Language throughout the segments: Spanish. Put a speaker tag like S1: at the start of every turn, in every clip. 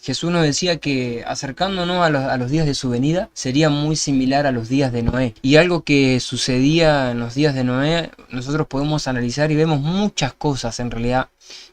S1: Jesús nos decía que acercándonos a los días de su venida sería muy similar a los días de Noé. Y algo que sucedía en los días de Noé, nosotros podemos analizar y vemos muchas cosas en realidad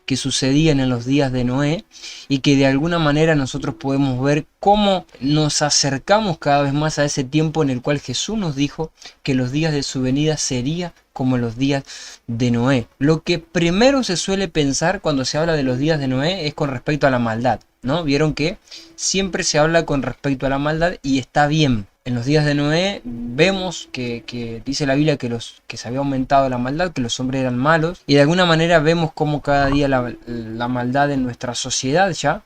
S1: que sucedían en los días de Noé y que de alguna manera nosotros podemos ver cómo nos acercamos cada vez más a ese tiempo en el cual Jesús nos dijo que los días de su venida sería como los días de Noé. Lo que primero se suele pensar cuando se habla de los días de Noé es con respecto a la maldad, ¿no? Vieron que siempre se habla con respecto a la maldad y está bien. En los días de Noé vemos que dice la Biblia que se había aumentado la maldad, que los hombres eran malos, y de alguna manera vemos cómo cada día la maldad en nuestra sociedad ya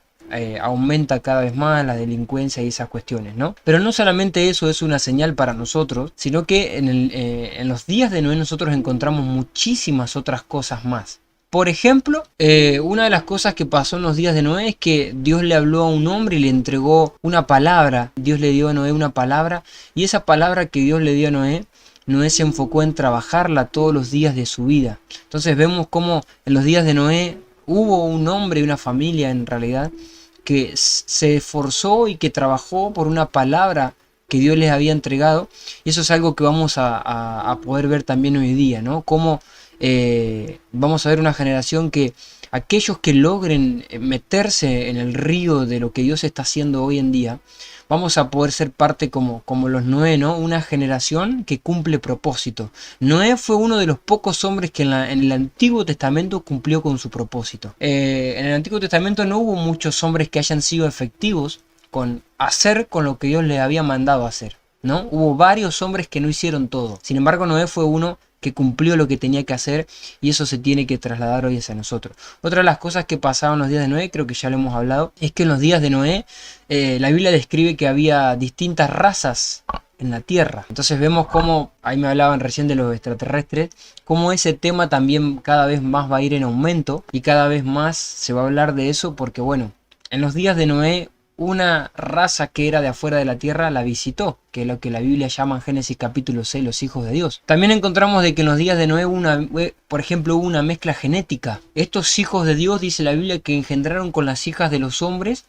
S1: aumenta cada vez más, la delincuencia y esas cuestiones, ¿no? Pero no solamente eso es una señal para nosotros, sino que en los días de Noé nosotros encontramos muchísimas otras cosas más. Por ejemplo, una de las cosas que pasó en los días de Noé es que Dios le habló a un hombre y le entregó una palabra. Dios le dio a Noé una palabra, y esa palabra que Dios le dio a Noé, Noé se enfocó en trabajarla todos los días de su vida. Entonces vemos cómo en los días de Noé hubo un hombre y una familia en realidad que se esforzó y que trabajó por una palabra que Dios les había entregado. Y eso es algo que vamos a poder ver también hoy día, ¿no? Cómo vamos a ver una generación que aquellos que logren meterse en el río de lo que Dios está haciendo hoy en día, vamos a poder ser parte como los Noé, ¿no? Una generación que cumple propósito. Noé fue uno de los pocos hombres que en el Antiguo Testamento cumplió con su propósito. En el Antiguo Testamento no hubo muchos hombres que hayan sido efectivos con hacer con lo que Dios les había mandado hacer, ¿no? Hubo varios hombres que no hicieron todo. Sin embargo, Noé fue uno que cumplió lo que tenía que hacer, y eso se tiene que trasladar hoy hacia nosotros. Otra de las cosas que pasaban en los días de Noé, creo que ya lo hemos hablado, es que en los días de Noé la Biblia describe que había distintas razas en la tierra. Entonces vemos cómo, ahí me hablaban recién de los extraterrestres, cómo ese tema también cada vez más va a ir en aumento y cada vez más se va a hablar de eso, porque bueno, en los días de Noé una raza que era de afuera de la tierra la visitó, que es lo que la Biblia llama en Génesis capítulo 6 los hijos de Dios. También encontramos de que en los días de Noé por ejemplo, hubo una mezcla genética. Estos hijos de Dios, dice la Biblia, que engendraron con las hijas de los hombres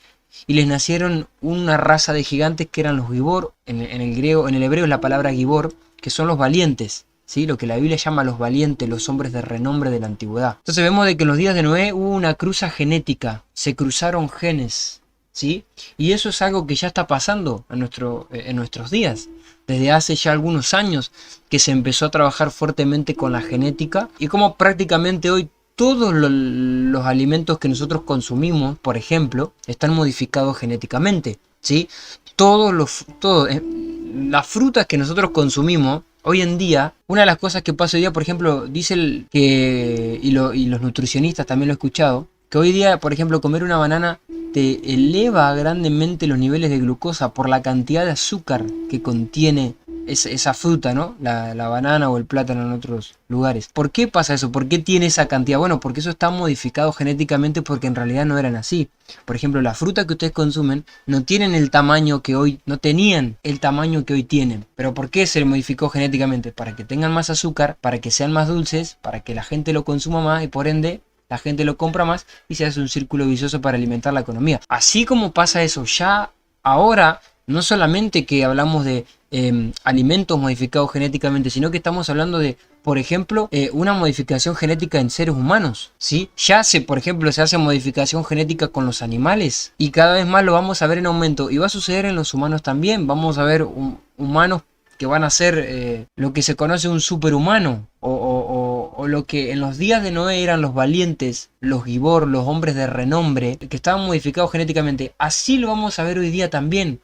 S1: y les nacieron una raza de gigantes que eran los Gibor. En el griego, en el hebreo es la palabra Gibor, que son los valientes, ¿sí? Lo que la Biblia llama los valientes, los hombres de renombre de la antigüedad. Entonces vemos de que en los días de Noé hubo una cruza genética, se cruzaron genes, ¿sí? Y eso es algo que ya está pasando en nuestros días. Desde hace ya algunos años que se empezó a trabajar fuertemente con la genética, y como prácticamente hoy todos los alimentos que nosotros consumimos, por ejemplo, están modificados genéticamente, ¿sí? Las frutas que nosotros consumimos hoy en día, una de las cosas que pasa hoy día, por ejemplo, dice y los nutricionistas también lo he escuchado, que hoy día, por ejemplo, comer una banana te eleva grandemente los niveles de glucosa por la cantidad de azúcar que contiene esa fruta, ¿no? La banana o el plátano en otros lugares. ¿Por qué pasa eso? ¿Por qué tiene esa cantidad? Bueno, porque eso está modificado genéticamente, porque en realidad no eran así. Por ejemplo, la fruta que ustedes consumen no tenían el tamaño que hoy tienen. ¿Pero por qué se modificó genéticamente? Para que tengan más azúcar, para que sean más dulces, para que la gente lo consuma más y por ende la gente lo compra más y se hace un círculo vicioso para alimentar la economía. Así como pasa eso ya ahora, no solamente que hablamos de alimentos modificados genéticamente, sino que estamos hablando de, por ejemplo, una modificación genética en seres humanos, ¿sí? Por ejemplo, se hace modificación genética con los animales y cada vez más lo vamos a ver en aumento, y va a suceder en los humanos también. Vamos a ver humanos que van a ser lo que se conoce un superhumano, o lo que en los días de Noé eran los valientes, los Gibor, los hombres de renombre, que estaban modificados genéticamente. Así lo vamos a ver hoy día también.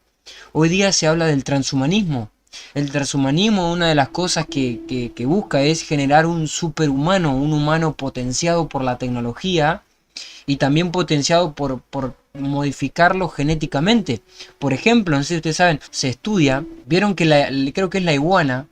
S1: Hoy día se habla del transhumanismo. El transhumanismo, una de las cosas que busca es generar un superhumano, un humano potenciado por la tecnología y también potenciado por modificarlo genéticamente. Por ejemplo, no sé si ustedes saben, se estudia, vieron que creo que es la iguana,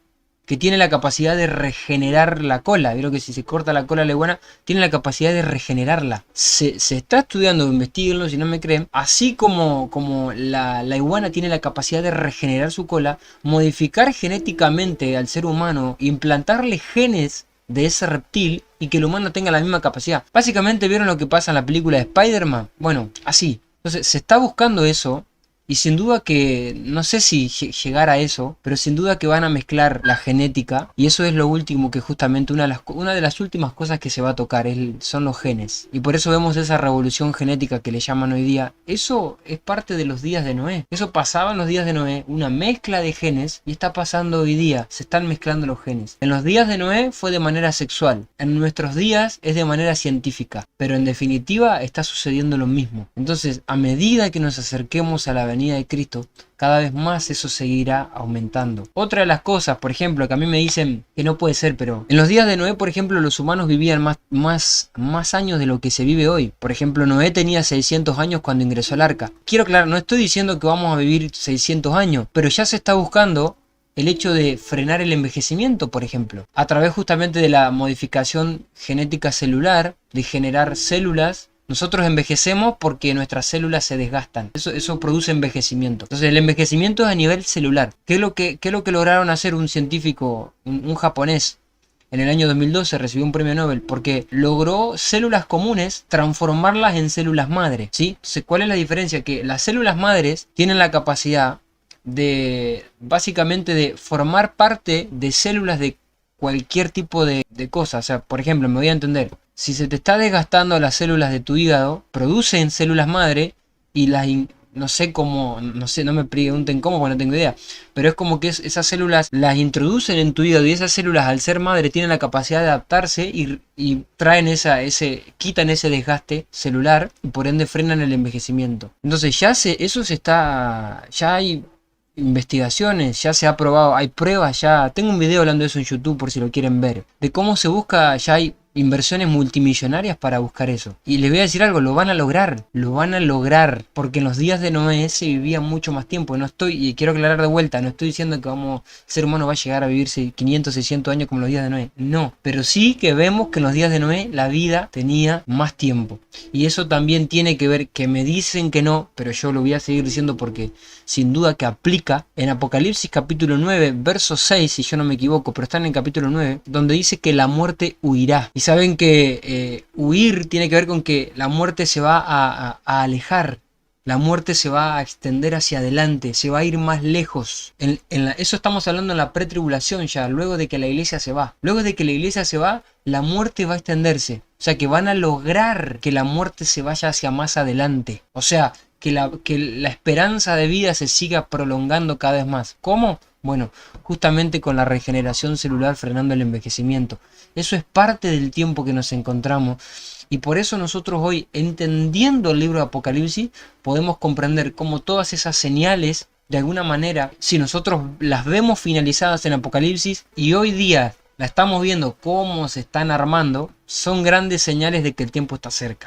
S1: que tiene la capacidad de regenerar la cola. Vieron que si se corta la cola a la iguana, tiene la capacidad de regenerarla. Se está estudiando, investiguenlo si no me creen, así como la iguana tiene la capacidad de regenerar su cola, modificar genéticamente al ser humano, implantarle genes de ese reptil y que el humano tenga la misma capacidad. Básicamente, ¿vieron lo que pasa en la película de Spider-Man? Bueno, así. Entonces se está buscando eso. Y sin duda que, no sé si llegar a eso, pero sin duda que van a mezclar la genética. Y eso es lo último que justamente una de las últimas cosas que se va a tocar son los genes. Y por eso vemos esa revolución genética que le llaman hoy día. Eso es parte de los días de Noé. Eso pasaba en los días de Noé, una mezcla de genes, y está pasando hoy día. Se están mezclando los genes. En los días de Noé fue de manera sexual. En nuestros días es de manera científica. Pero en definitiva está sucediendo lo mismo. Entonces, a medida que nos acerquemos a la venida de Cristo, cada vez más eso seguirá aumentando. Otra de las cosas, por ejemplo, que a mí me dicen que no puede ser, pero en los días de Noé, por ejemplo, los humanos vivían más años de lo que se vive hoy. Por ejemplo, Noé tenía 600 años cuando ingresó al arca. Quiero aclarar, no estoy diciendo que vamos a vivir 600 años, pero ya se está buscando el hecho de frenar el envejecimiento, por ejemplo, a través justamente de la modificación genética celular, de generar células. Nosotros envejecemos porque nuestras células se desgastan. Eso produce envejecimiento. Entonces el envejecimiento es a nivel celular. ¿Qué es lo que lograron hacer un científico, un japonés? En el año 2012 recibió un premio Nobel porque logró células comunes transformarlas en células madre, ¿sí? Entonces, ¿cuál es la diferencia? Que las células madres tienen la capacidad de, básicamente, de formar parte de células de cualquier tipo de cosa. O sea, por ejemplo, me voy a entender. Si se te está desgastando las células de tu hígado, producen células madre y no sé cómo, no sé, no me pregunten cómo porque no tengo idea, pero es como que esas células las introducen en tu hígado y esas células al ser madre tienen la capacidad de adaptarse y traen quitan ese desgaste celular y por ende frenan el envejecimiento. Entonces ya hay investigaciones, ya se ha probado, hay pruebas ya. Tengo un video hablando de eso en YouTube por si lo quieren ver, de cómo se busca, ya hay inversiones multimillonarias para buscar eso. Y les voy a decir algo, lo van a lograr, porque en los días de Noé se vivía mucho más tiempo. Y quiero aclarar de vuelta, no estoy diciendo que el ser humano va a llegar a vivirse 500, 600 años como los días de Noé, no, pero sí que vemos que en los días de Noé la vida tenía más tiempo. Y eso también tiene que ver, que me dicen que no, pero yo lo voy a seguir diciendo porque sin duda que aplica en Apocalipsis capítulo 9, verso 6, si yo no me equivoco, pero está en el capítulo 9, donde dice que la muerte huirá. Y saben que huir tiene que ver con que la muerte se va a alejar. La muerte se va a extender hacia adelante, se va a ir más lejos. Eso estamos hablando en la pretribulación ya, luego de que la iglesia se va. Luego de que la iglesia se va, la muerte va a extenderse. O sea que van a lograr que la muerte se vaya hacia más adelante. O sea, que la esperanza de vida se siga prolongando cada vez más. ¿Cómo? Bueno, justamente con la regeneración celular frenando el envejecimiento. Eso es parte del tiempo que nos encontramos. Y por eso nosotros hoy, entendiendo el libro de Apocalipsis, podemos comprender cómo todas esas señales, de alguna manera, si nosotros las vemos finalizadas en Apocalipsis y hoy día la estamos viendo cómo se están armando, son grandes señales de que el tiempo está cerca.